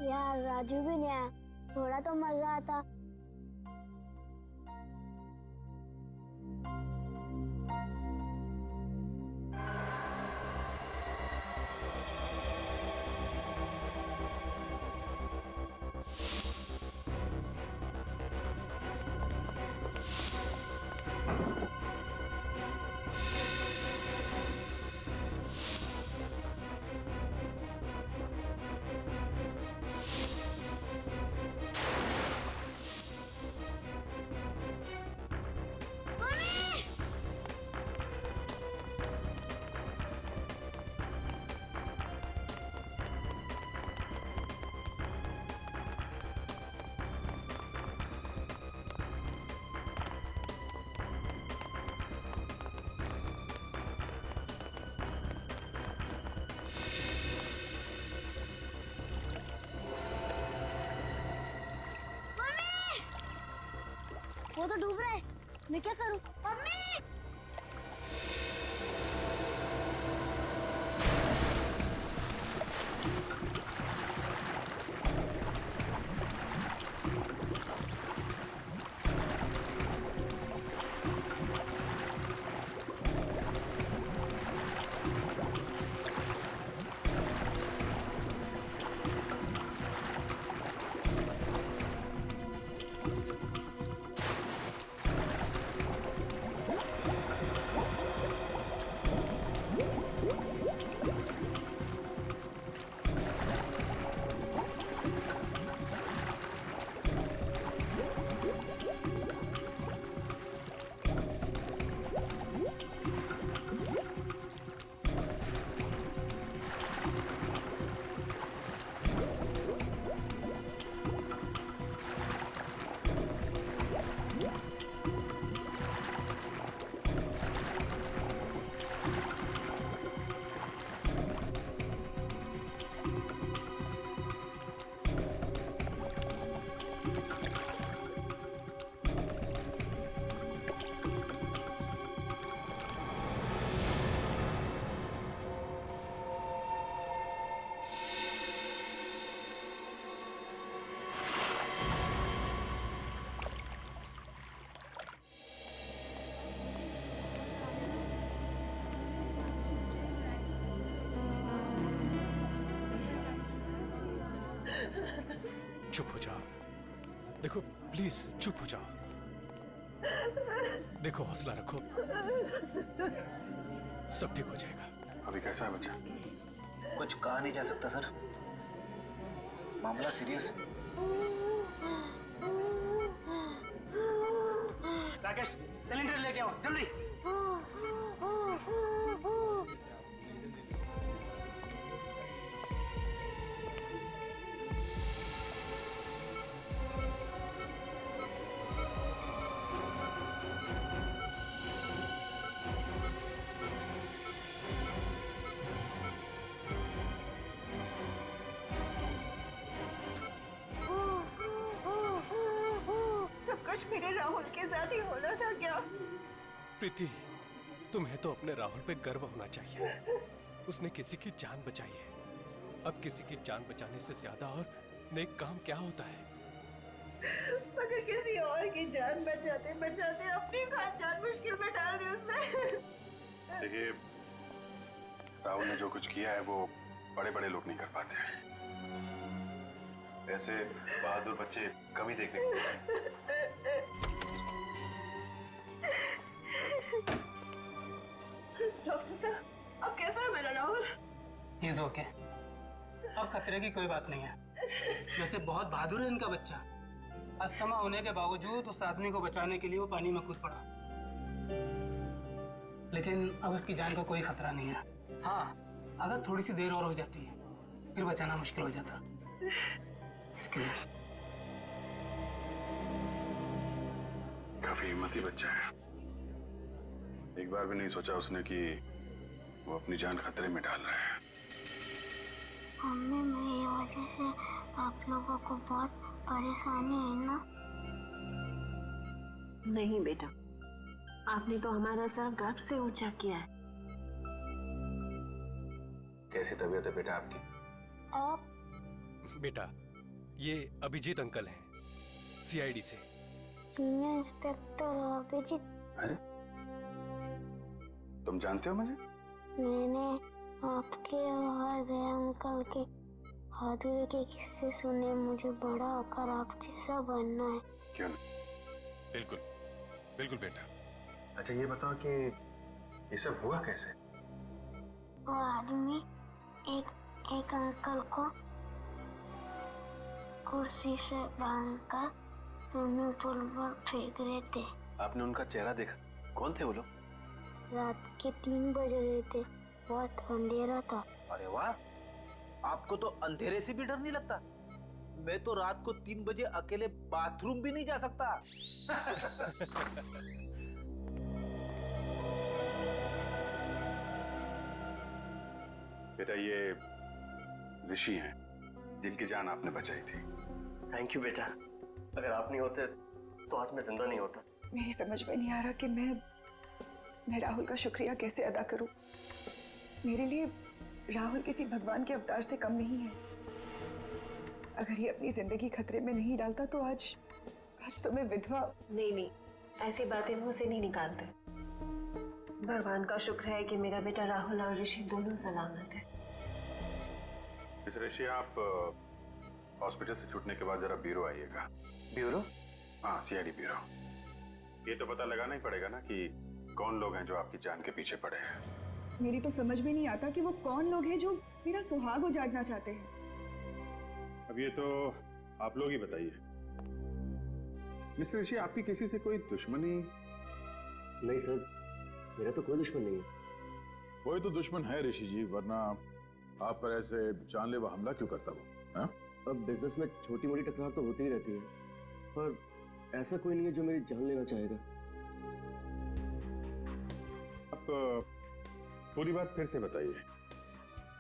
यार राजू भी नहीं आया, थोड़ा तो मजा आता। वो तो डूब रहा है, मैं क्या करूं? मम्मी! चुप हो जाओ। देखो प्लीज चुप हो जाओ। देखो हौसला रखो, सब ठीक हो जाएगा। अभी कैसा है बच्चा? कुछ कहा नहीं जा सकता सर, मामला सीरियस है। राकेश सिलेंडर लेके आओ जल्दी। कुछ मेरे राहुल के साथ ही होना था क्या? प्रीति, तुम्हें तो अपने राहुल पे गर्व होना चाहिए। उसने किसी की जान बचाई है। अब किसी की जान बचाने से ज्यादा और नेक काम क्या होता है? अगर किसी और की जान बचाते बचाते अपनी जान मुश्किल में डाल दी उसने। देखिए, राहुल ने जो कुछ किया है वो बड़े बड़े लोग नहीं कर पाते हैं। ऐसे बहादुर बच्चे कभी देखने को मिलते हैं। डॉक्टर साहब, अब कैसा है मेरा राहुल? ही इज ओके, अब खतरे की कोई बात नहीं है। वैसे बहुत बहादुर है इनका बच्चा। अस्थमा होने के बावजूद उस आदमी को बचाने के लिए वो पानी में कूद पड़ा, लेकिन अब उसकी जान का कोई खतरा नहीं है। हाँ, अगर थोड़ी सी देर और हो जाती है फिर बचाना मुश्किल हो जाता। काफी हिम्मती बच्चा है। एक बार भी नहीं सोचा उसने कि वो अपनी जान खतरे में डाल रहा है। मम्मी, मेरी वजह से आप लोगों को बहुत परेशानी है ना? नहीं बेटा, आपने तो हमारा सर गर्व से ऊंचा किया है। कैसी तबीयत है बेटा आपकी? आप बेटा, ये अभिजीत अंकल हैं, सीआईडी से। सीनियर इंस्पेक्टर अभिजीत, अरे तुम जानते हो मुझे? मैंने आपके और दया अंकल के बहादुरी के किस्से सुने। मुझे बड़ा होकर आप जैसा बनना है। क्यों नहीं? बिल्कुल बिल्कुल बेटा। अच्छा ये बताओ कि ये सब हुआ कैसे? वो आदमी एक अंकल को कुर्सी से बांधकर स्विमिंग पूल पर फेंक रहे थे। आपने उनका चेहरा देखा? कौन थे वो लोग? रात के 3 बज रहे थे, बहुत अंधेरा था। अरे वाह, आपको तो अंधेरे से भी डर नहीं लगता? मैं तो रात को 3 बजे अकेले बाथरूम भी नहीं जा सकता। बेटा ये ऋषि हैं जिनकी जान आपने बचाई थी। थैंक यू बेटा, अगर आप नहीं होते तो आज मैं जिंदा नहीं होता। मेरी समझ में नहीं आ रहा कि मैं राहुल का शुक्रिया कैसे अदा करूं। मेरे लिए राहुल किसी भगवान के अवतार से कम नहीं है। अगर ये अपनी जिंदगी खतरे में नहीं डालता तो आज तो मैं विधवा। नहीं, ऐसी बातें मुंह से नहीं निकालते। भगवान का शुक्र है कि मेरा बेटा राहुल और ऋषि दोनों सलामत है। मिस ऋषि, आप हॉस्पिटल से छूटने के बाद जरा ब्यूरो आइएगा। ब्यूरो? हाँ, सीआईडी ब्यूरो। ये तो पता लगाना ही पड़ेगा ना कि कौन लोग हैं जो आपकी जान के पीछे पड़े हैं। मेरी तो समझ में नहीं आता कि वो कौन लोग हैं जो मेरा सुहाग उजाड़ना चाहते हैं। अब ये तो आप लोग ही बताइए। मिस ऋषि, आपकी किसी से कोई दुश्मनी? नहीं सर, मेरा तो कोई दुश्मन नहीं है। कोई तो दुश्मन है ऋषि जी, वरना आप पर ऐसे जानलेवा हमला क्यों करता वो? हाँ? अब बिजनेस में छोटी मोटी टकरार तो होती ही रहती है, पर ऐसा कोई नहीं है जो मेरी जान लेना चाहेगा। आप पूरी बात फिर से बताइए,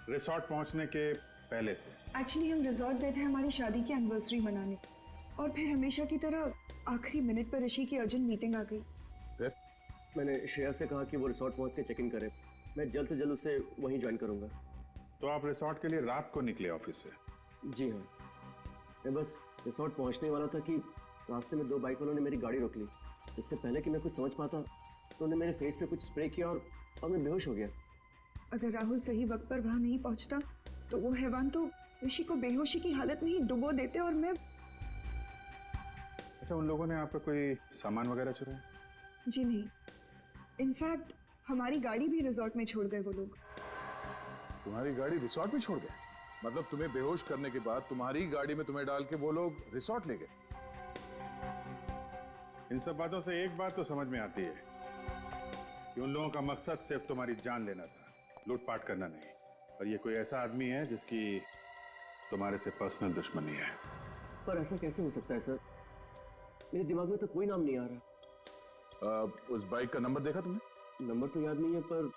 रिसोर्ट पहुंचने के पहले से। एक्चुअली हम रिजॉर्ट गए थे हमारी शादी की एनिवर्सरी मनाने, और फिर हमेशा की तरह आखिरी मिनट पर ऋषि की अर्जेंट मीटिंग आ गई। फिर मैंने श्रेया से कहा कि वो रिसोर्ट पहुंच के चेक इन करे। मैं जल्द से जल्द उसे वहीं ज्वाइन करूंगा। तो आप रिसोर्ट के लिए रात को निकले ऑफिस से? जी हाँ, मैं बस रिसोर्ट पहुंचने वाला था कि रास्ते में 2 बाइक वालों ने मेरी गाड़ी रोक ली। इससे पहले कि मैं कुछ समझ पाता तो उन्होंने मेरे फेस पे कुछ स्प्रे किया और मैं बेहोश हो गया। अगर राहुल सही वक्त पर वहां नहीं पहुंचता तो वो हैवान तो ऋषि को बेहोशी की हालत में ही डुबो देते और मैं। अच्छा, उन लोगों ने आपका कोई सामान वगैरह चुराया? जी नहीं, इनफैक्ट हमारी गाड़ी भी रिजॉर्ट में छोड़ गए वो लोग। तुम्हारी गाड़ी रिसोर्ट में छोड़ गए? मतलब तुम्हें बेहोश करने के बाद तुम्हारी गाड़ी में तुम्हें डाल के वो लोग रिसोर्ट ले गए? इन सब बातों से एक बात तो समझ में आती है कि उन लोगों का मकसद सिर्फ तुम्हारी जान लेना था, लूटपाट करना नहीं। और ये कोई ऐसा आदमी है जिसकी तुम्हारे से पर्सनल दुश्मनी है। पर ऐसा कैसे हो सकता है सर? मेरे दिमाग में तो कोई नाम नहीं आ रहा। उस बाइक का नंबर देखा तुमने? नंबर तो याद नहीं है, पर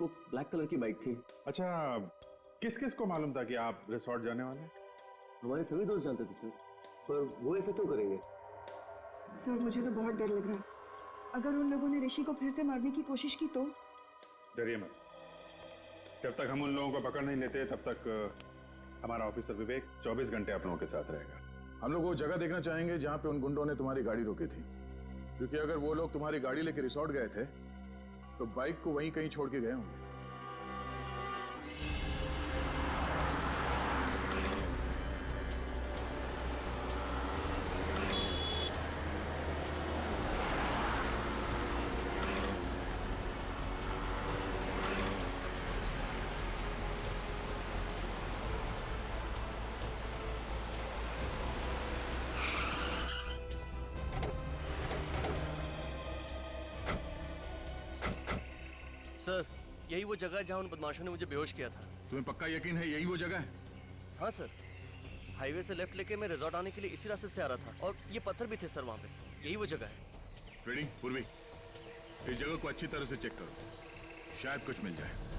वो ब्लैक कलर की बाइक थी। अच्छा, किस किस को मालूम था कि आप रिसोर्ट जाने वाले हैं? हमारे सभी दोस्त जानते थे सर, पर वो ऐसा क्यों करेंगे? सर मुझे तो बहुत डर लग रहा है। अगर उन लोगों ने ऋषि को फिर से मारने की कोशिश की तो? डरिए मत। जब तक हम उन लोगों को पकड़ नहीं लेते तब तक हमारा ऑफिसर विवेक 24 घंटे आप लोगों के साथ रहेगा। हम लोग वो जगह देखना चाहेंगे जहाँ पे उन गुंडों ने तुम्हारी गाड़ी रोकी थी, क्योंकि अगर वो लोग तुम्हारी गाड़ी लेके रिसोर्ट गए थे तो बाइक को वहीं कहीं छोड़ के गए होंगे। सर, यही वो जगह है जहाँ उन बदमाशों ने मुझे बेहोश किया था। तुम्हें पक्का यकीन है यही वो जगह है? हाँ सर, हाईवे से लेफ्ट लेके मैं रिजॉर्ट आने के लिए इसी रास्ते से आ रहा था और ये पत्थर भी थे सर वहाँ पे। यही वो जगह है। रेडी पूर्वी, इस जगह को अच्छी तरह से चेक करो, शायद कुछ मिल जाए।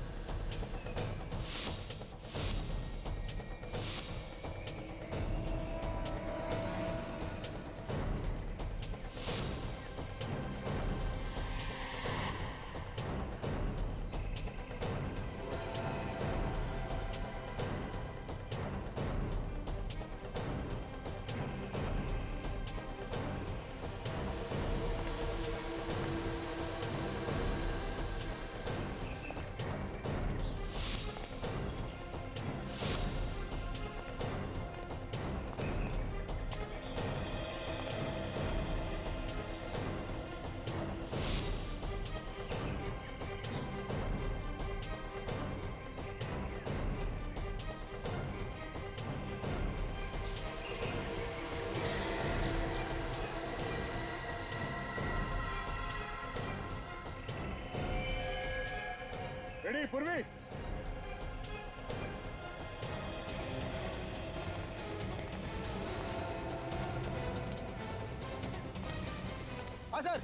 हाँ सर।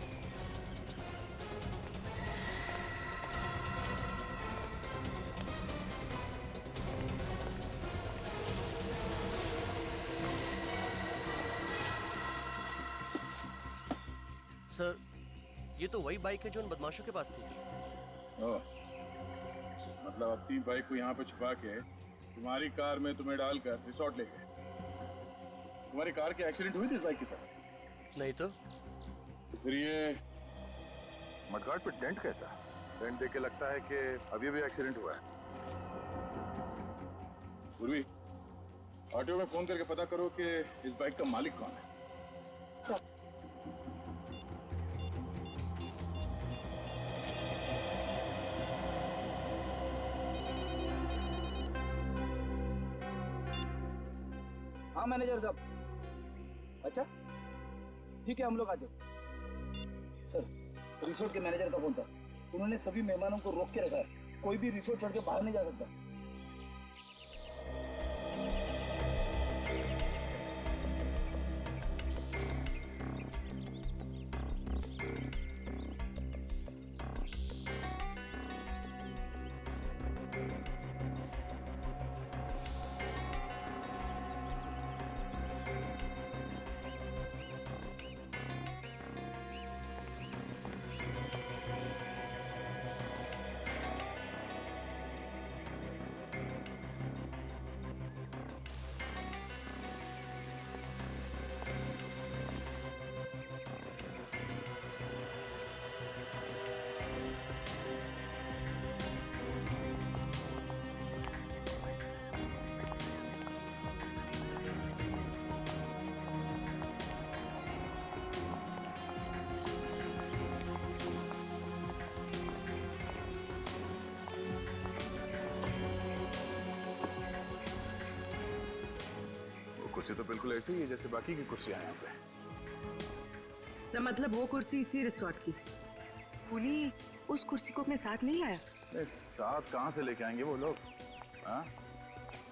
सर, ये तो वही बाइक है जो उन बदमाशों के पास थी। ओह, मतलब अपनी बाइक को यहाँ पे छुपा के तुम्हारी कार में तुम्हें डालकर रिसोर्ट ले गए। तुम्हारी कार के एक्सीडेंट हुई थी इस बाइक के साथ? नहीं तो फिर ये मडगार्ड पे डेंट कैसा? डेंट देख के लगता है कि अभी भी एक्सीडेंट हुआ है। पूर्वी, ऑटो में फोन करके पता करो कि इस बाइक का मालिक कौन है। हाँ मैनेजर साहब। अच्छा ठीक है, हम लोग आ जाओ। सर, रिसोर्ट के मैनेजर का फोन था। उन्होंने सभी मेहमानों को रोक के रखा है, कोई भी रिसोर्ट छोड़ के बाहर नहीं जा सकता। कुर्सी तो बिल्कुल ऐसी ही है जैसे बाकी की कुर्सियां यहाँ पे। सर मतलब वो कुर्सी इसी रिसोर्ट की। पुली उस कुर्सी को अपने साथ नहीं लाया? साथ कहाँ से लेके आएंगे वो लोग? हाँ,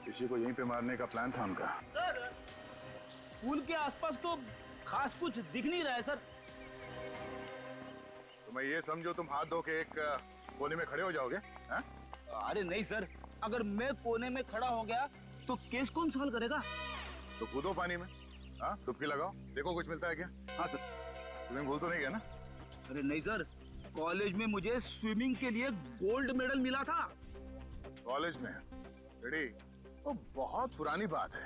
किसी को यहीं पे मारने का प्लान था उनका। सर, पुल के आसपास तो खास कुछ दिख नहीं रहा है सर। तो मैं ये समझो तुम हाथ धो के एक कोने में खड़े हो जाओगे? हाँ? अरे नहीं सर, अगर मैं कोने में खड़ा हो गया तो केस कौन सॉल्व करेगा? तो कूदो पानी में, हाँ, डुबकी लगाओ, देखो कुछ मिलता है क्या? हाँ सर। तुम्हें भूल तो नहीं गया ना? अरे नहीं सर, कॉलेज में मुझे स्विमिंग के लिए गोल्ड मेडल मिला था। कॉलेज में? रेडी? वो बहुत पुरानी बात है।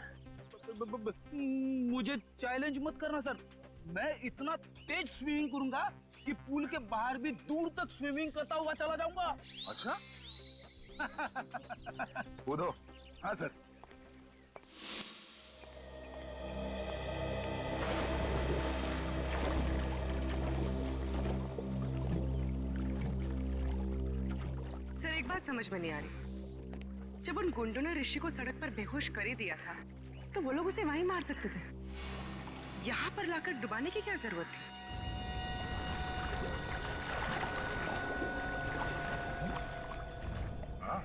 मुझे चैलेंज मत करना सर, मैं इतना तेज स्विमिंग करूंगा कि पूल के बाहर भी दूर तक स्विमिंग करता हुआ चला जाऊंगा। अच्छा? कूदो। हाँ सर। सर एक बात समझ में नहीं आ रही, जब उन गुंडों ने ऋषि को सड़क पर बेहोश कर ही दिया था तो वो लोग उसे वहीं मार सकते थे। यहाँ पर लाकर डुबाने की क्या जरूरत थी? हाँ,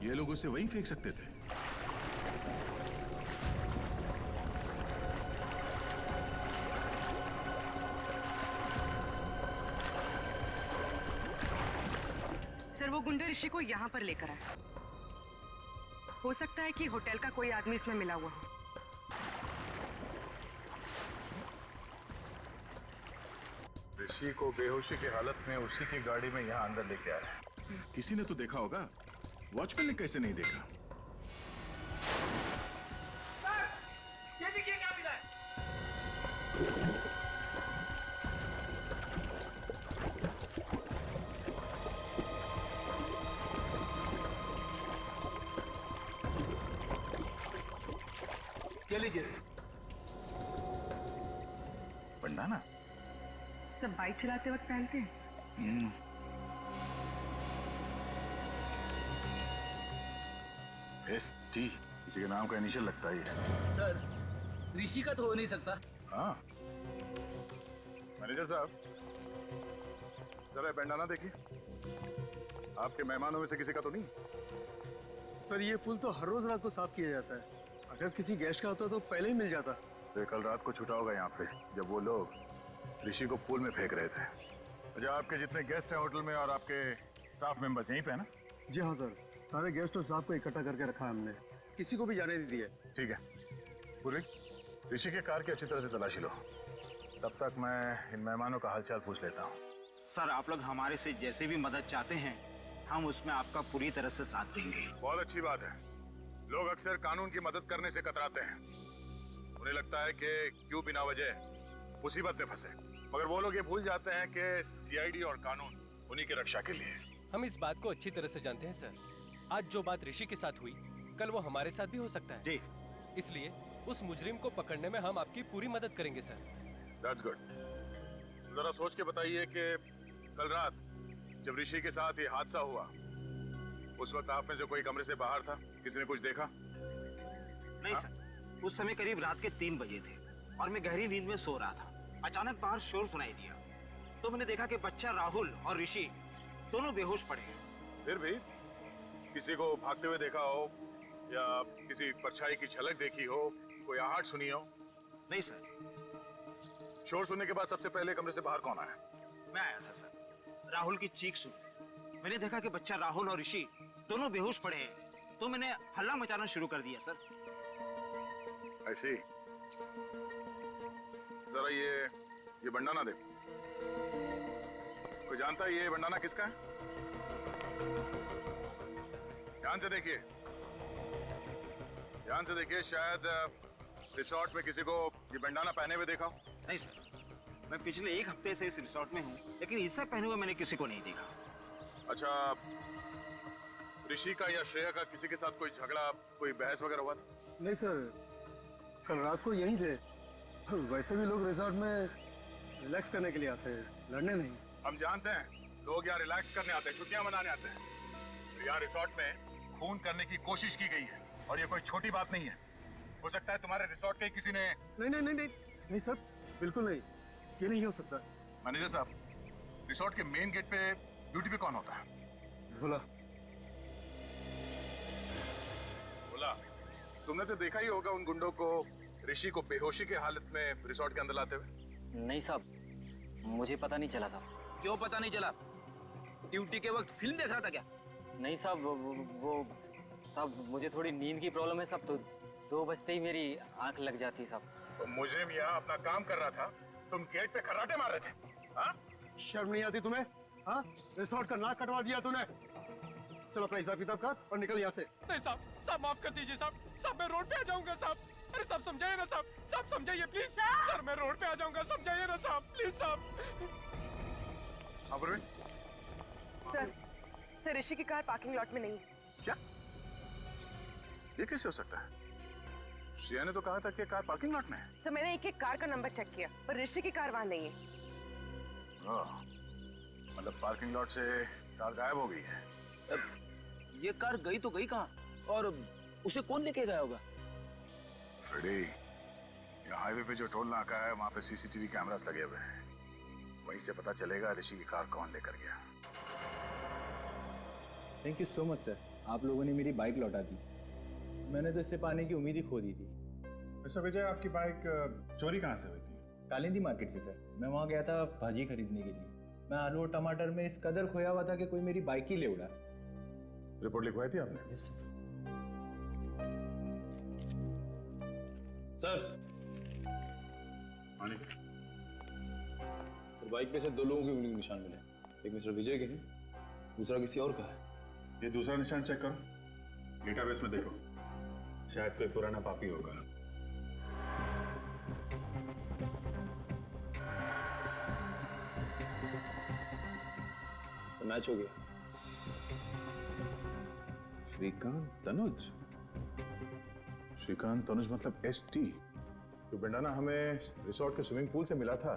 ये लोग उसे वहीं फेंक सकते थे। सर वो गुंडे ऋषि को यहाँ पर लेकर आए। हो सकता है कि होटल का कोई आदमी इसमें मिला हुआ हो। ऋषि को बेहोशी की हालत में उसी की गाड़ी में यहाँ अंदर लेके आया। किसी ने तो देखा होगा, वॉचमैन ने कैसे नहीं देखा? सर, ये देखिए क्या मिला है। लीजिए सर। बंडाना सब बाइक चलाते वक्त पहनते हैं। एसटी किसी के नाम का इनिशियल लगता ही है। सर, ऋषि का तो हो नहीं सकता। हाँ, मैनेजर साहब जरा बंडाना देखिए, आपके मेहमानों में से किसी का तो नहीं? सर ये पुल तो हर रोज रात को साफ किया जाता है, अगर किसी गेस्ट का होता तो पहले ही मिल जाता। तो कल रात को छुटा होगा यहाँ पे जब वो लोग ऋषि को पूल में फेंक रहे थे। अच्छा, आपके जितने गेस्ट हैं होटल में और आपके स्टाफ मेंबर्स यहीं पे है ना? जी हाँ सर, सारे गेस्ट और स्टाफ को इकट्ठा करके रखा है हमने, किसी को भी जाने नहीं दिया। ठीक है पूर्वी, ऋषि के कार की अच्छी तरह से तलाशी लो, तब तक मैं इन मेहमानों का हालचाल पूछ लेता हूँ। सर आप लोग हमारे से जैसे भी मदद चाहते हैं हम उसमें आपका पूरी तरह से साथ देंगे। बहुत अच्छी बात है। लोग अक्सर कानून की मदद करने से कतराते हैं। उन्हें लगता है कि क्यों बिना वजह मुसीबत में फंसे, मगर वो लोग ये भूल जाते हैं कि सीआईडी और कानून उन्हीं की रक्षा के लिए। हम इस बात को अच्छी तरह से जानते हैं सर। आज जो बात ऋषि के साथ हुई, कल वो हमारे साथ भी हो सकता है जी। इसलिए उस मुजरिम को पकड़ने में हम आपकी पूरी मदद करेंगे सर। That's good. जरा सोच के बताइए कि कल रात जब ऋषि के साथ ये हादसा हुआ, उस वक्त आप में से कोई कमरे से बाहर था? किसी ने कुछ देखा? नहीं सर, उस समय करीब रात के 3 बजे थे और मैं गहरी नींद में सो रहा था। अचानक बाहर शोर सुनाई दिया तो मैंने देखा कि बच्चा राहुल और ऋषि दोनों बेहोश पड़े हैं। फिर भी किसी को भागते हुए देखा हो या किसी परछाई की झलक देखी हो, कोई आहट सुनी हो? नहीं सर। शोर सुनने के बाद सबसे पहले कमरे से बाहर कौन आया? मैं आया था सर। राहुल की चीख सुनी, मैंने देखा कि बच्चा राहुल और ऋषि दोनों बेहोश पड़े हैं, तो मैंने हल्ला मचाना शुरू कर दिया सर। ऐसी जरा ये बंडाना देखो। कोई जानता है ये बंडाना किसका है? ध्यान से देखिए, ध्यान से देखिए। शायद रिसोर्ट में किसी को ये बंडाना पहने हुए देखा हो। नहीं सर, मैं पिछले 1 हफ्ते से इस रिसोर्ट में हूँ, लेकिन इससे पहने हुए मैंने किसी को नहीं देखा। अच्छा, ऋषि का या श्रेया का किसी के साथ कोई झगड़ा, कोई बहस वगैरह हुआ था? नहीं सर, कल रात को यहीं थे। वैसे भी लोग रिसोर्ट में रिलैक्स करने के लिए आते हैं, लड़ने नहीं। हम जानते हैं लोग यहाँ रिलैक्स करने आते हैं, छुट्टियां मनाने आते हैं। यहाँ रिसोर्ट में खून करने की कोशिश की गई है और ये कोई छोटी बात नहीं है। हो सकता है तुम्हारे रिसोर्ट के किसी ने। नहीं सर, बिल्कुल नहीं, ये नहीं हो सकता। मैनेजर साहब, रिसोर्ट के मेन गेट पे ड्यूटी पे कौन होता है? भोला। भोला, तुमने तो देखा ही होगा उन गुंडों को ऋषि को बेहोशी के हालत में रिसोर्ट के अंदर लाते हुए। नहीं साहब, मुझे पता नहीं चला साहब। क्यों पता नहीं चला? ड्यूटी के वक्त फिल्म देख रहा था क्या? नहीं साहब, वो साहब मुझे थोड़ी नींद की प्रॉब्लम है साहब, तो 2 बजते ही मेरी आंख लग जाती है साहब। तो मुजरिम यहाँ अपना काम कर रहा था, तुम गेट पे खर्राटे मार रहे थे। हाँ? शर्म नहीं आती तुम्हें? हाँ, रिसोर्ट का नाक कटवा दिया तूने। चलो अपना हिसाब किताब कर और निकल यहाँ से। नहीं साहब, साहब माफ कर दीजिए साहब। साहब मैं रोड पे आ जाऊंगा साहब। अरे साहब समझाइए ना साहब, साहब समझाइए प्लीज। सर मैं रोड पे आ जाऊंगा, समझाइए ना साहब, प्लीज साहब। सर ऋषि की कार पार्किंग लॉट में नहीं है। क्या? ये कैसे हो सकता है? श्रेया ने तो कहा था कि कार पार्किंग लॉट में है। सर मैंने एक कार का नंबर चेक किया, पर ऋषि की कार वहाँ नहीं है। मतलब पार्किंग लॉट से कार गायब हो गई है। ये कार गई तो गई कहाँ, और उसे कौन लेके गया होगा? फ्रेडी, ये हाईवे पे जो टोल नाका है वहाँ पे सीसीटीवी कैमरास लगे हुए हैं, वहीं से पता चलेगा ऋषि की कार कौन लेकर गया। Thank you so much sir, आप लोगों ने मेरी बाइक लौटा दी। मैंने तो इससे पाने की उम्मीद ही खो दी थी। मिस्टर विजय, आपकी बाइक चोरी कहाँ से हुई थी? कालिंदी मार्केट से सर। मैं वहाँ गया था भाजी खरीदने के लिए। मैं आलू और टमाटर में इस कदर खोया हुआ था कि कोई मेरी बाइक ही ले उड़ा। रिपोर्ट लिखवाई थी आपने? Yes sir. सर तो बाइक पे से 2 लोगों के उंगली के निशान मिले, एक मिस्टर विजय के हैं, दूसरा किसी और का है। ये दूसरा निशान चेक करो, डेटाबेस में देखो, शायद कोई पुराना पापी होगा। तो मैच हो गया। श्रीकांत तनुज? श्रीकांत तनुज मतलब ST? जो बंडाना हमें रिसोर्ट के स्विमिंग पूल से मिला था,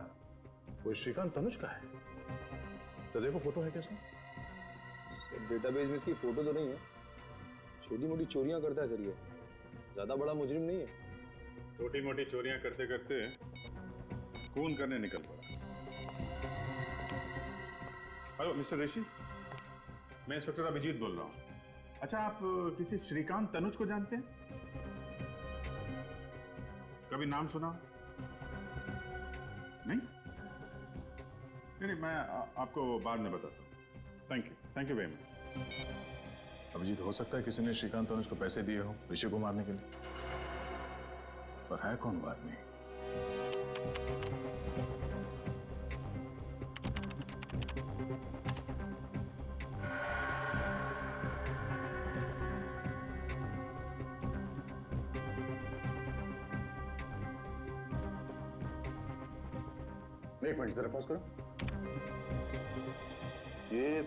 वो श्रीकांत तनुज का है। तो देखो फोटो है कैसा? डेटाबेस में इसकी फोटो तो नहीं है। छोटी मोटी चोरियां करता है सर, ये ज्यादा बड़ा मुजरिम नहीं है। छोटी मोटी चोरियां करते करते खून करने निकल पड़ा। हेलो मिस्टर ऋषि, मैं इंस्पेक्टर अभिजीत बोल रहा हूँ। अच्छा, आप किसी श्रीकांत तनुज को जानते हैं? कभी नाम सुना? नहीं? नहीं, मैं आपको बाद में बताता हूँ। Thank you very much. Abhijit, हो सकता है किसी ने श्रीकांत तनुज को पैसे दिए हो ऋषि को मारने के लिए, पर है कौन वो आदमी? एक मिनट जरा पॉज करो। ये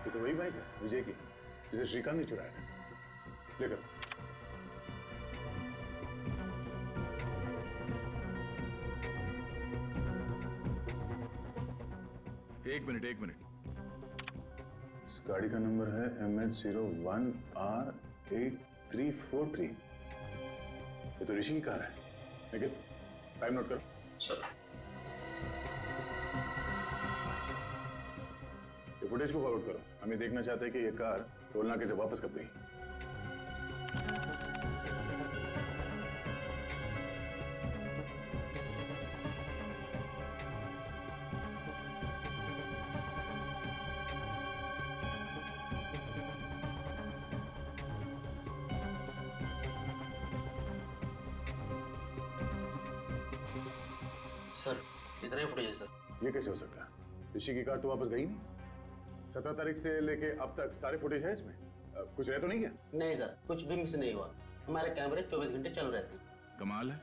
तो वही बाइक है विजय की जिसे श्रीकांत ने चुराया था। लेकर एक मिनट। इस गाड़ी का नंबर है MH01R8343। ये तो ऋषि की कार है। लेकिन टाइम नोट करो। सर। ये फुटेज को फॉरवर्ड करो। हम ये देखना चाहते हैं कि ये कार टोल नाके से वापस कब गई। सर इतना ही फुटेज है सर। ये कैसे हो सकता है? ऋषि की कार तो वापस गई नहीं। 17 तारीख से लेके अब तक सारे फुटेज है इसमें। कुछ रह तो नहीं गया? नहीं सर, कुछ भी मिस नहीं हुआ। हमारे कैमरे 24 घंटे चालू रहते हैं। कमाल है।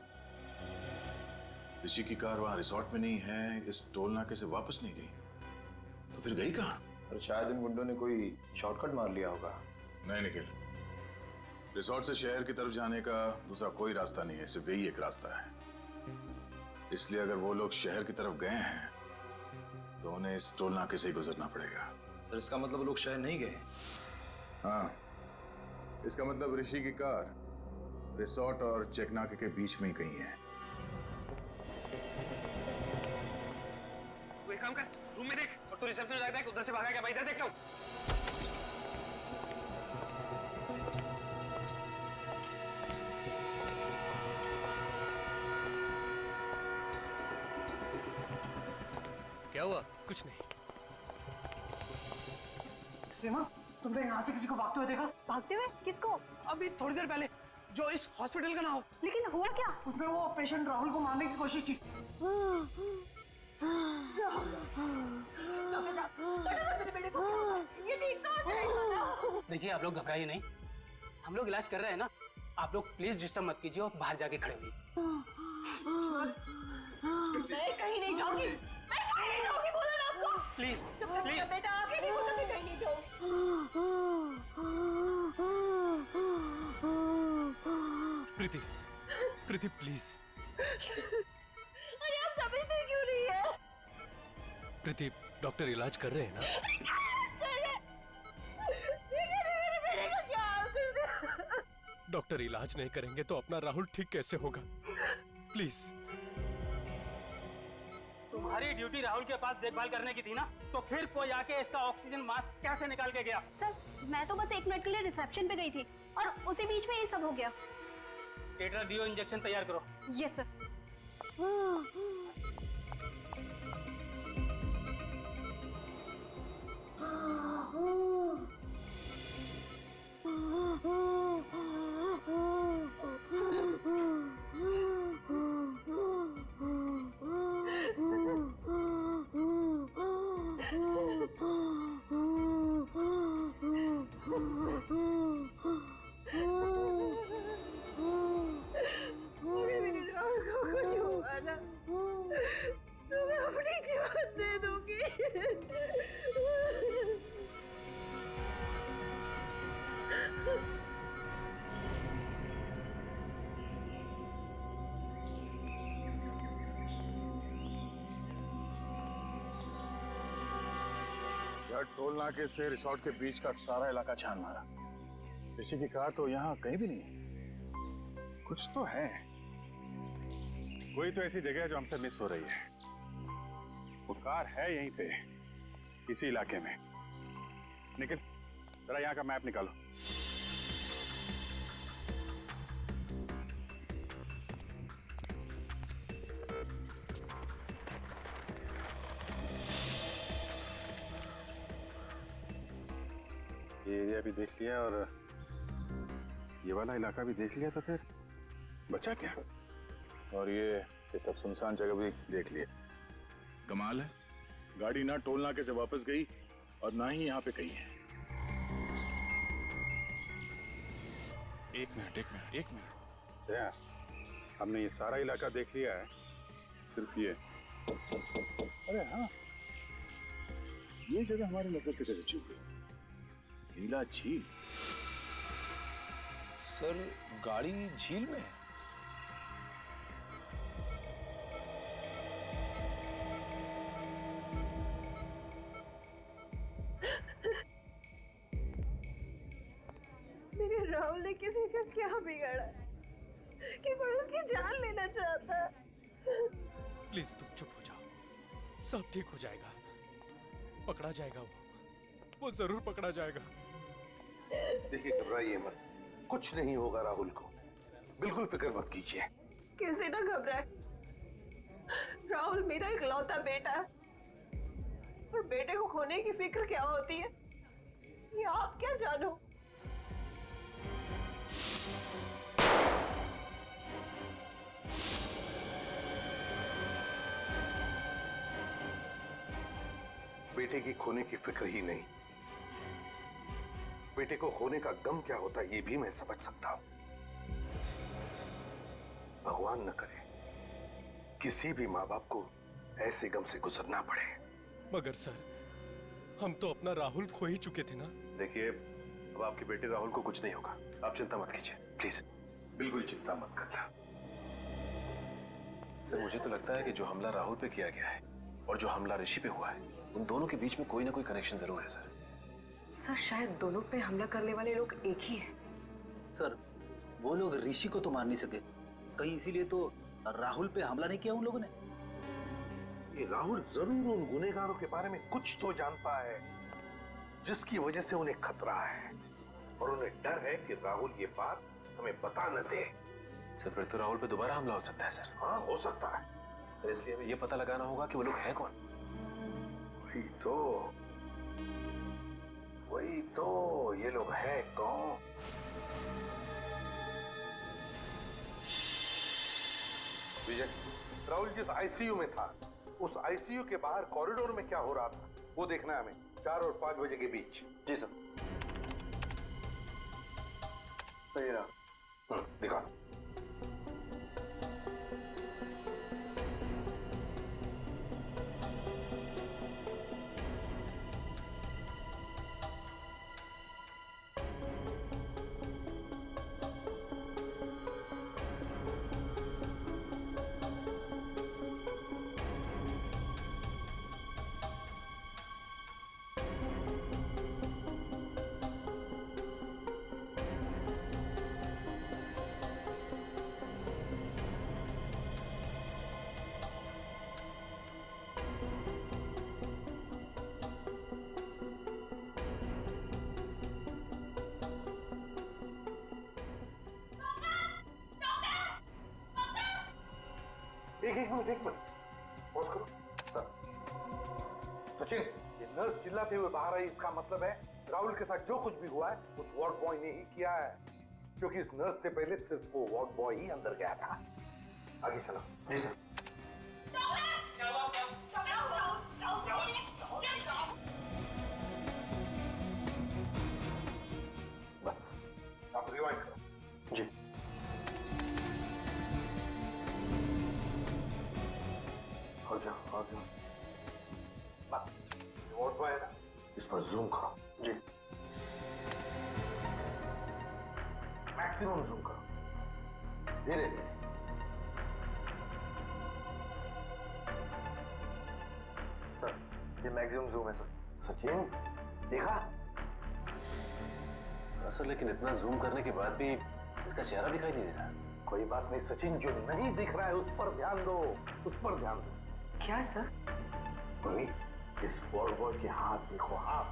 ऋषि की कार वहां रिसोर्ट में नहीं है, इस टोल नाके से वापस नहीं गई, तो फिर गई कहाँ? और शायद इन गुंडों ने कोई शॉर्टकट मार लिया होगा। नहीं निखिल, रिसोर्ट से शहर की तरफ जाने का दूसरा कोई रास्ता नहीं है, सिर्फ यही एक रास्ता है। इसलिए अगर वो लोग शहर की तरफ गए हैं तो उन्हें इस टोल नाके से ही गुजरना पड़ेगा। सर इसका मतलब वो लोग शहर नहीं गए? हाँ, इसका मतलब ऋषि की कार रिसोर्ट और चेक नाके के बीच में ही कहीं है। तू एक काम कर, रूम में देख और तू रिसेप्शन में जाकर उधर से भागा क्या? मैं इधर देखता हूँ। क्या हुआ? कुछ नहीं। सीमा, तुमने यहाँ से किसी को भागते हुए देखा? भागते हुए? किसको? अभी थोड़ी देर पहले, जो इस हॉस्पिटल का ना हो। लेकिन हुआ क्या? उसने वो पेशेंट राहुल को मारने की कोशिश की। ये ठीक तो हो जाएगा ना? देखिए आप लोग घबराइए नहीं, हम लोग इलाज कर रहे हैं ना। आप लोग प्लीज डिस्टर्ब मत कीजिए और बाहर जाके खड़े होइए। मैं कहीं नहीं जाऊंगी, मैं कहीं नहीं जाऊंगी, बोला ना आपको। प्लीज प्लीज बेटा, आगे देखो तो मैं कहीं नहीं जाऊंगी। प्रीति प्लीज। अरे आप समझते क्यों नहीं है? प्रीति, डॉक्टर इलाज कर रहे हैं ना? डॉक्टर इलाज नहीं करेंगे तो अपना राहुल ठीक कैसे होगा? प्लीज। तुम्हारी ड्यूटी राहुल के पास देखभाल करने की थी ना, तो फिर कोई आके इसका ऑक्सीजन मास्क कैसे निकाल के गया? सर, मैं तो बस 1 मिनट के लिए रिसेप्शन पे गई थी और उसी बीच में ये सब हो गया। टेट्राडियो इंजेक्शन तैयार करो। Yes sir. टोल नाके से रिसोर्ट के बीच का सारा इलाका छान मारा। ऋषि की कार तो यहाँ कहीं भी नहीं है। कुछ तो है, कोई तो ऐसी जगह है जो हमसे मिस हो रही है। वो कार है यहीं पे, इसी इलाके में। निखिल, जरा यहाँ का मैप निकालो। एरिया भी देख लिया और ये वाला इलाका भी देख लिया, तो फिर बचा क्या? और ये सब सुनसान जगह भी देख लिया। कमाल है, गाड़ी ना टोल नाके से वापस गई और ना ही यहाँ पे कहीं है। एक मिनट यार, हमने ये सारा इलाका देख लिया है, सिर्फ ये। अरे हाँ, ये जगह हमारी नजर से कैसे चूक गई? नीला झील। सर गाड़ी झील में है? मेरे राहुल ने किसी का क्या बिगाड़ा कि कोई उसकी जान लेना चाहता? प्लीज तुम चुप हो जाओ, सब ठीक हो जाएगा। पकड़ा जाएगा, वो जरूर पकड़ा जाएगा। देखिए घबराइए मत, कुछ नहीं होगा राहुल को, बिल्कुल फिक्र मत कीजिए। कैसे ना घबराए, राहुल मेरा इकलौता बेटा है और बेटे को खोने की फिक्र क्या होती है ये आप क्या जानो। बेटे की खोने की फिक्र ही नहीं, बेटे को खोने का गम क्या होता है ये भी मैं समझ सकता हूं। भगवान न करे किसी भी माँ बाप को ऐसे गम से गुजरना पड़े। मगर सर, हम तो अपना राहुल खो ही चुके थे ना। देखिए, अब आपके बेटे राहुल को कुछ नहीं होगा, आप चिंता मत कीजिए प्लीज, बिल्कुल चिंता मत करना। सर मुझे तो लगता है कि जो हमला राहुल पे किया गया है और जो हमला ऋषि पे हुआ है, उन दोनों के बीच में कोई ना कोई कनेक्शन जरूर है सर। सर शायद दोनों पे हमला करने वाले लोग एक ही हैं। सर वो लोग ऋषि को तो मार नहीं सके, कहीं इसीलिए तो राहुल पे हमला नहीं किया उन लोगों ने। ये राहुल जरूर उन गुनहगारों के बारे में कुछ तो जानता है जिसकी वजह से उन्हें खतरा है, और उन्हें डर है कि राहुल ये बात हमें बता न दे। सर फिर तो राहुल पे दोबारा हमला हो सकता है सर। हाँ हो सकता है, तो इसलिए हमें ये पता लगाना होगा कि वो लोग हैं कौन। वही तो ये लोग हैं कौन? विजय, राहुल जिस आईसीयू में था, उस आईसीयू के बाहर कॉरिडोर में क्या हो रहा था वो देखना है हमें, 4 और 5 बजे के बीच। जी सर। सही रहा, दिखा। एक मिनट पॉज करो। सचिन, ये नर्स चिल्लाते हुए बाहर आई, इसका मतलब है राहुल के साथ जो कुछ भी हुआ है उस वार्ड बॉय ने ही किया है, क्योंकि इस नर्स से पहले सिर्फ वो वार्ड बॉय ही अंदर गया था। आगे चलो। जी सर। बस आप रिवाइंड करो। जी। और जाओ। बस वार्ड बॉय है ना, इस पर जूम करो। जी। मैक्सिमम जूम करो, धीरे धीरे। सर ये मैक्सिमम जूम है सर। सचिन देखा? सर लेकिन इतना जूम करने के बाद भी इसका चेहरा दिखाई नहीं दे रहा। कोई बात नहीं सचिन, जो नहीं दिख रहा है उस पर ध्यान दो, उस पर ध्यान दो। क्या सर? मम्मी, इस वार्ड बॉय के हाथ देखो, हाथ।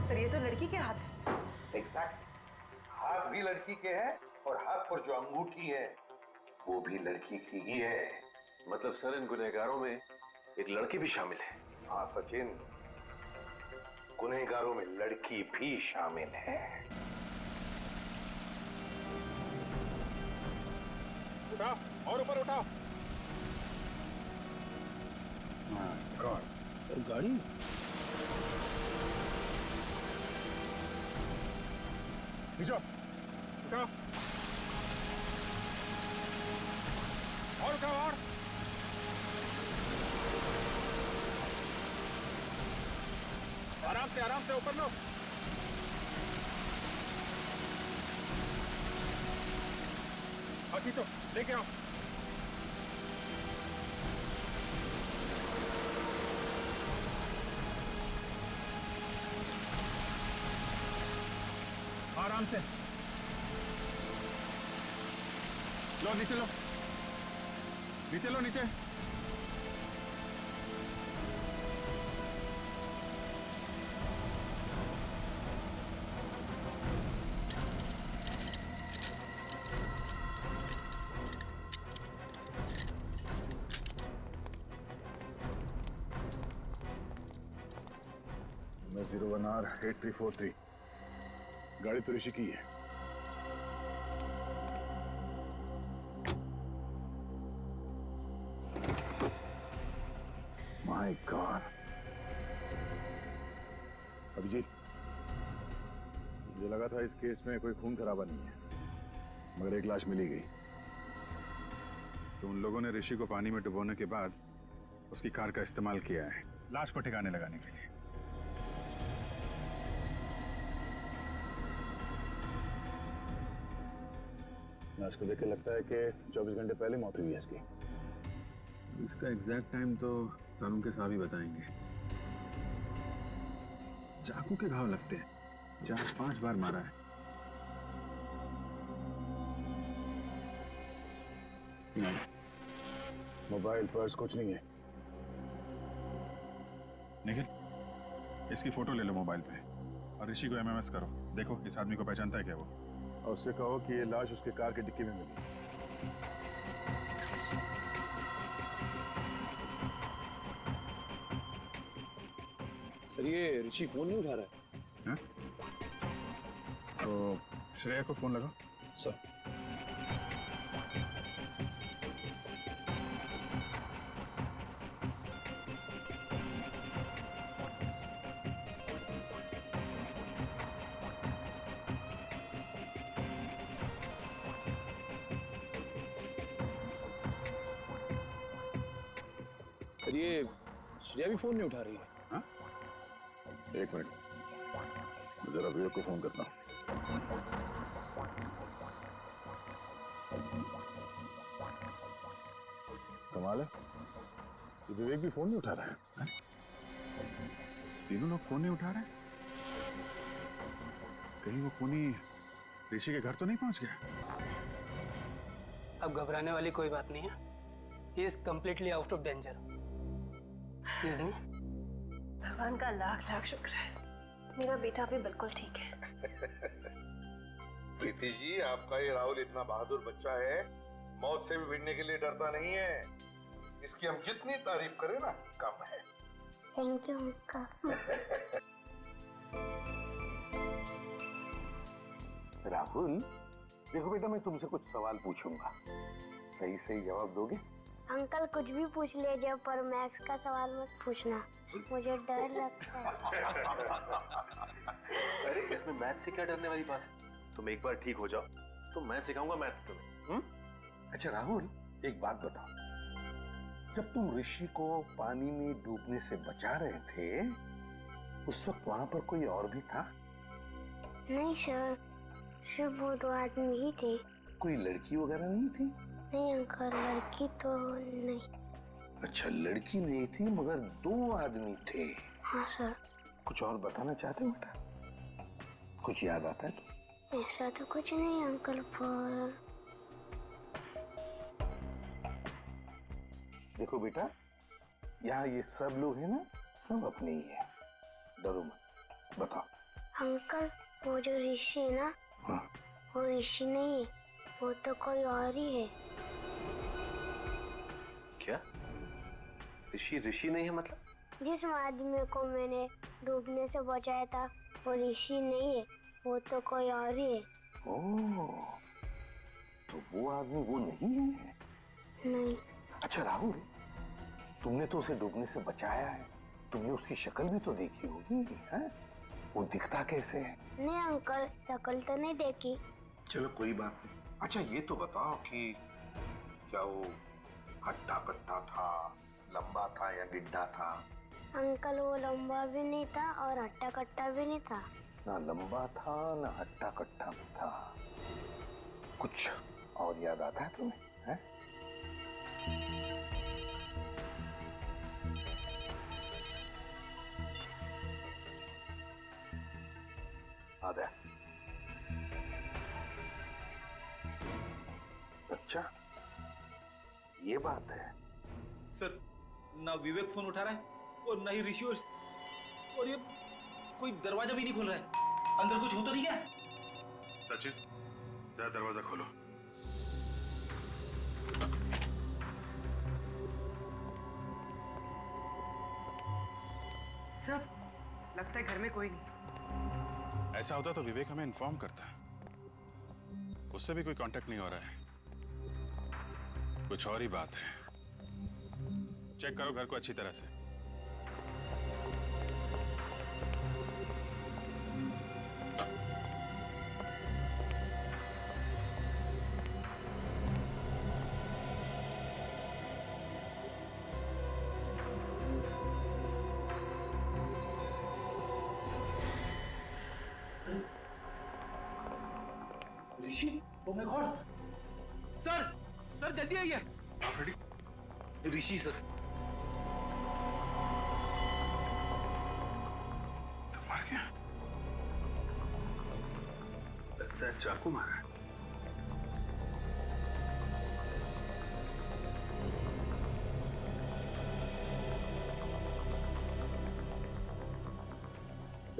सर ये तो लड़की के हाथ है। एग्जैक्ट, हाथ भी लड़की के हैं और हाथ पर जो अंगूठी है वो भी लड़की की ही है। मतलब सर इन गुनहगारों में एक लड़की भी शामिल है। हाँ सचिन, गुनहगारों में लड़की भी शामिल है। उठाओ और ऊपर उठाओ। गॉड, गाड़ी नीचे उठाओ और उठाओ और आराम से ऊपर लो। बाकी तो लेके आओ। आराम से लो, नीचे लो, नीचे लो, नीचे। मैं 01R8343, गाड़ी तो ऋषि की है। माय गॉड, अभिजीत, मुझे लगा था इस केस में कोई खून खराबा नहीं है, मगर एक लाश मिली गई। तो उन लोगों ने ऋषि को पानी में डुबोने के बाद उसकी कार का इस्तेमाल किया है लाश को ठिकाने लगाने के लिए। लाश को देख के लगता है कि 24 घंटे पहले मौत हुई है इसकी। इसका एग्जैक्ट टाइम तो कानून के साहब ही बताएंगे। चाकू के घाव लगते हैं, 4-5 बार मारा है। नहीं, मोबाइल पर्स कुछ नहीं है। निखिल, इसकी फोटो ले लो मोबाइल पे और ऋषि को MMS करो। देखो इस आदमी को पहचानता है क्या वो, और उससे कहो कि ये लाश उसके कार के डिक्की में मिली। सर ये ऋषि फोन नहीं उठा रहा है। तो श्रेया को फोन लगाओ। सर ये श्रेया भी फोन नहीं उठा रही है। हाँ? एक मिनट, जरा विवेक को फोन करता हूँ। कमाल है, ये विवेक भी फोन नहीं उठा रहा है। तीनों लोग फोन नहीं उठा रहे हैं। कहीं वो खूनी ऋषि के घर तो नहीं पहुंच गया? अब घबराने वाली कोई बात नहीं है। He is completely out of danger. Excuse me? भगवान का लाख लाख शुक्र है, मेरा बेटा भी बिल्कुल ठीक है। प्रीति जी, आपका ये राहुल इतना बहादुर बच्चा है, मौत से भी भिड़ने के लिए डरता नहीं है। इसकी हम जितनी तारीफ करें ना कम है। Thank you uncle. राहुल, देखो बेटा, मैं तुमसे कुछ सवाल पूछूंगा, सही सही जवाब दोगे? अंकल कुछ भी पूछ लीजिए, पर मैथ्स का सवाल मत पूछना, मुझे डर लगता है। अरे इसमें मैथ से क्या डरने वाली बात है? तुम एक बार ठीक हो जाओ तो मैं सिखाऊंगा मैथ्स तुम्हें। अच्छा राहुल, एक बात बताओ, जब तुम ऋषि को पानी में डूबने से बचा रहे थे, उस वक्त वहां पर कोई और भी था? नहीं सर, सिर्फ वो 2 आदमी ही थे। कोई लड़की वगैरह नहीं थी? नहीं अंकल, लड़की तो नहीं। अच्छा, लड़की नहीं थी मगर 2 आदमी थे। हाँ सर। कुछ और बताना चाहते हो बेटा? कुछ याद आता है तो? ऐसा तो कुछ नहीं अंकल, पर देखो बेटा, यहाँ ये सब लोग हैं ना, सब अपने ही है, डरो मत। बताओ। अंकल वो जो ऋषि है ना, हाँ। वो ऋषि नहीं है, वो तो कोई और ही है। क्या? ऋषि ऋषि नहीं है मतलब? जिस आदमी को मैंने डूबने से बचाया था वो ऋषि नहीं है, वो तो कोई और ही है। ओह, तो वो आदमी वो नहीं है? नहीं। अच्छा राहुल, तुमने तो उसे डूबने से बचाया है, तुमने उसकी शक्ल भी तो देखी होगी, हैं? वो दिखता कैसे है? नहीं अंकल, शक्ल तो नहीं देखी। चलो कोई बात नहीं। अच्छा ये तो बताओ कि क्या वो हट्टा कट्टा था, लंबा था या गिड्ढा था? अंकल वो लंबा भी नहीं था और हट्टा कट्टा भी नहीं था। ना लंबा था ना हट्टा कट्टा भी था। कुछ और याद आता है तुम्हें, हैं? आदा। अच्छा ये बात है। सर ना विवेक फोन उठा रहा है और ना ही ऋषि, और ये कोई दरवाजा भी नहीं खोल रहा है। अंदर कुछ हो तो नहीं क्या? सचिन जरा दरवाजा खोलो। सब लगता है घर में कोई नहीं। ऐसा होता तो विवेक हमें इन्फॉर्म करता। उससे भी कोई कांटेक्ट नहीं हो रहा है। कुछ और ही बात है। चेक करो घर को अच्छी तरह से। Rishi, oh my God! Sir, sir जल्दी आइए। ऋषि सर। तो मर गया। लगता है चाकू मारा है।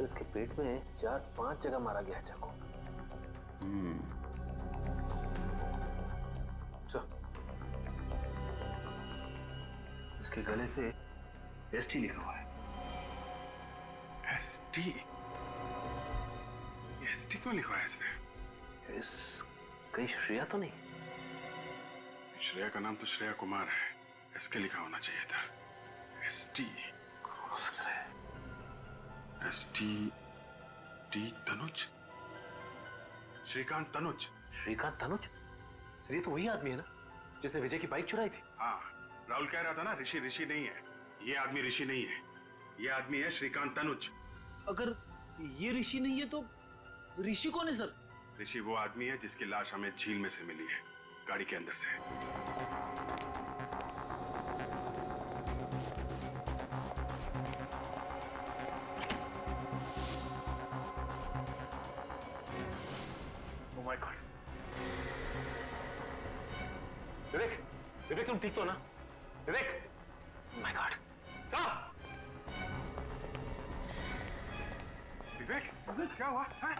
इसके पेट में 4-5 जगह मारा गया चाकू। इसके गले पे एसटी लिखा हुआ है। एसटी? एसटी क्यों लिखा है इसने? इस कहीं श्रेया तो नहीं? श्रेया का नाम तो श्रेया कुमार है। एसके लिखा होना चाहिए था। एसटी हो सकता है। ST T Tanuj, Shrikant Tanuj. Shrikant Tanuj? Sir ये तो वही आदमी है ना जिसने विजय की बाइक चुराई थी? हाँ, राहुल कह रहा था ना ऋषि ऋषि नहीं है। ये आदमी ऋषि नहीं है। ये आदमी है श्रीकांत तनुज। अगर ये ऋषि नहीं है तो ऋषि कौन है सर? ऋषि वो आदमी है जिसकी लाश हमें झील में से मिली है, गाड़ी के अंदर से। Oh my God! विवेक, विवेक तुम ठीक तो ना? विवेक! Oh my God! साहब! विवेक, विवेक क्या हुआ? हाँ?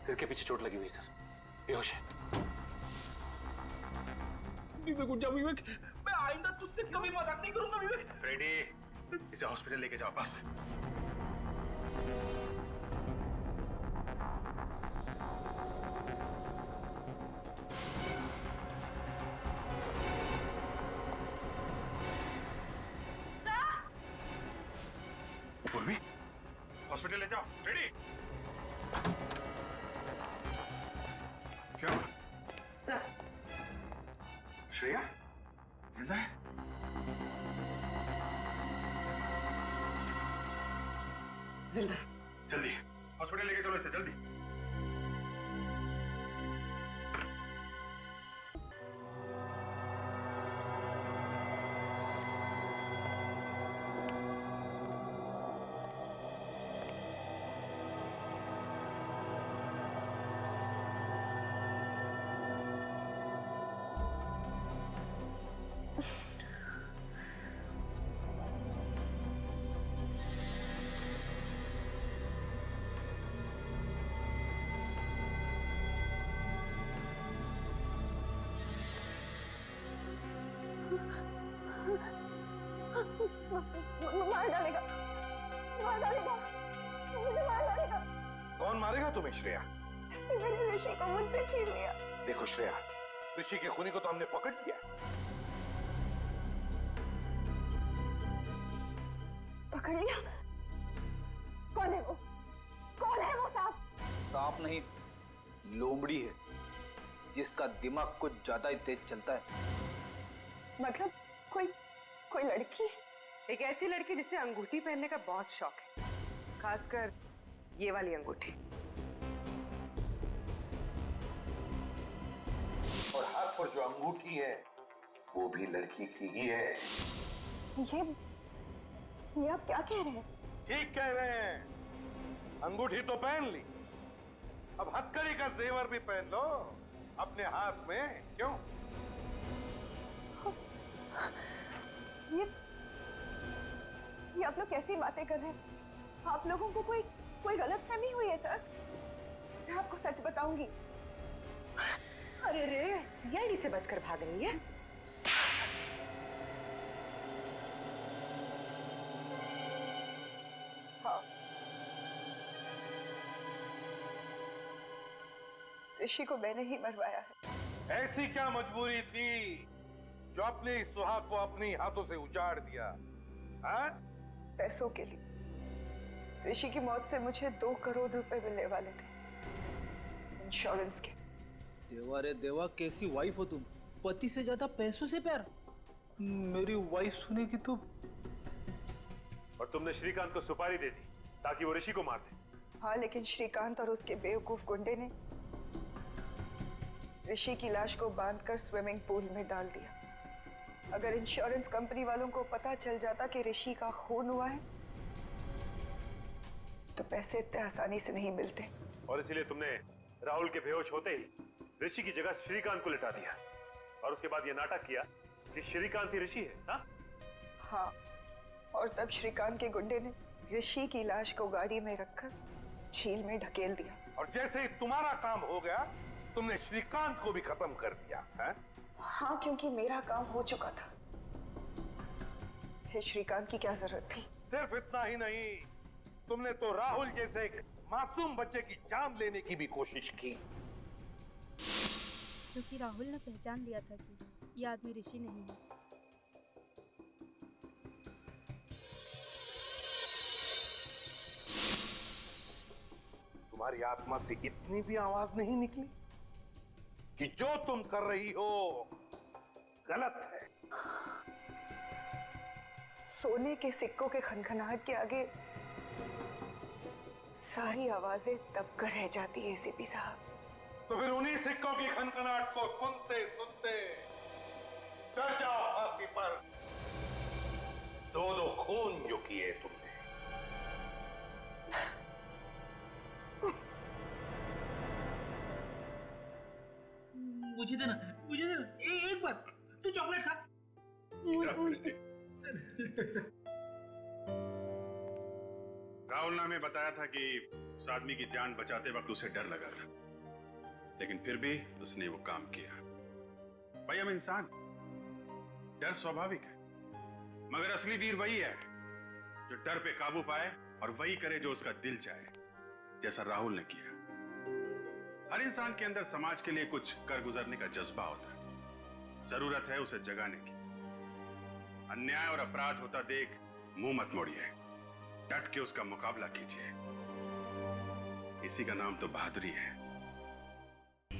सिर के पीछे चोट लगी हुई सर, बेहोश है। विवेक उठ जाओ विवेक, मैं आइंदा तुझसे कभी मजाक नहीं करूंगा विवेक। फ्रेडी, इसे हॉस्पिटल लेके जाओ बस। पूर्वी, हॉस्पिटल ले जाओ। फ्रेडी, क्या हुआ? सर, श्रेया जिंदा है? जिंदा। जल्दी हॉस्पिटल लेके चलो इसे, जल्दी। श्रेया? इसने मेरे ऋषि को मुझसे छीन लिया। देखो श्रेया, ऋषि के खूनी को तो हमने पकड़ लिया। पकड़ लिया? कौन है वो? कौन है वो सांप? सांप नहीं, लोमड़ी है, जिसका दिमाग कुछ ज्यादा ही तेज चलता है। मतलब कोई लड़की? एक ऐसी लड़की जिसे अंगूठी पहनने का बहुत शौक है, खासकर ये वाली अंगूठी। और हाथ पर जो अंगूठी है वो भी लड़की की ही है। ये आप क्या कह रहे हैं? ठीक कह रहे हैं। अंगूठी तो पहन ली, अब हथकड़ी का जेवर भी पहन लो अपने हाथ में। क्यों? ये आप लोग कैसी बातें कर रहे हैं? आप लोगों को कोई गलतफहमी हुई है सर? मैं आपको सच बताऊंगी। अरे रे, सीआईडी से बचकर भाग रही है। हाँ, ऋषि को मैंने ही मरवाया है। ऐसी क्या मजबूरी थी जो अपने इस सुहाग को अपनी हाथों से उजाड़ दिया? हाँ? पैसों के लिए। ऋषि की मौत से मुझे 2 करोड़ रुपए मिलने वाले थे, इंश्योरेंस के। देवा रे देवा, कैसी वाइफ हो तुम? पति से ज्यादा पैसों से प्यार? मेरी वाइफ सुनेगी तो। और तुमने श्रीकांत को सुपारी दे दी ताकि वो ऋषि को मार दे। हाँ, लेकिन श्रीकांत और उसके बेवकूफ गुंडे ने ऋषि की लाश को बांधकर स्विमिंग पूल में डाल दिया। अगर इंश्योरेंस कंपनी वालों को पता चल जाता कि ऋषि का खून हुआ है तो पैसे इतने आसानी से नहीं मिलते। और इसीलिए तुमने राहुल के बेहोश होते ही ऋषि की जगह श्रीकांत को लिटा दिया और उसके बाद ये नाटक किया कि श्रीकांत ही ऋषि है। हाँ? हाँ, और तब श्रीकांत के गुंडे ने ऋषि की लाश को गाड़ी में रखकर झील में ढकेल दिया। और जैसे ही तुम्हारा काम हो गया तुमने श्रीकांत को भी खत्म कर दिया है? हाँ, क्योंकि मेरा काम हो चुका था। फिर श्रीकांत की क्या जरूरत थी? सिर्फ इतना ही नहीं, तुमने तो राहुल जैसे एक मासूम बच्चे की जान लेने की भी कोशिश की। क्योंकि राहुल ने पहचान लिया था कि ये आदमी ऋषि नहीं है। तुम्हारी आत्मा से इतनी भी आवाज नहीं निकली कि जो तुम कर रही हो गलत है? सोने के सिक्कों के खनखनाहट के आगे सारी आवाजें दबकर रह जाती है एसीपी साहब। तो फिर उन्हीं सिक्कों की खनखनाहट को सुनते सुनते चढ़ जाओ फांसी पर। 2 खून जो किए तुमने। मुझे देना, एक बार तू चॉकलेट खा। राहुल ने हमें बताया था कि उस आदमी की जान बचाते वक्त उसे डर लगा था, लेकिन फिर भी उसने वो काम किया। भाई, हम इंसान, डर स्वाभाविक है, मगर असली वीर वही है जो डर पे काबू पाए और वही करे जो उसका दिल चाहे, जैसा राहुल ने किया। हर इंसान के अंदर समाज के लिए कुछ कर गुजरने का जज्बा होता है, जरूरत है उसे जगाने की। अन्याय और अपराध होता देख मुंह मत मोड़िए, डट के उसका मुकाबला कीजिए। इसी का नाम तो बहादुरी है।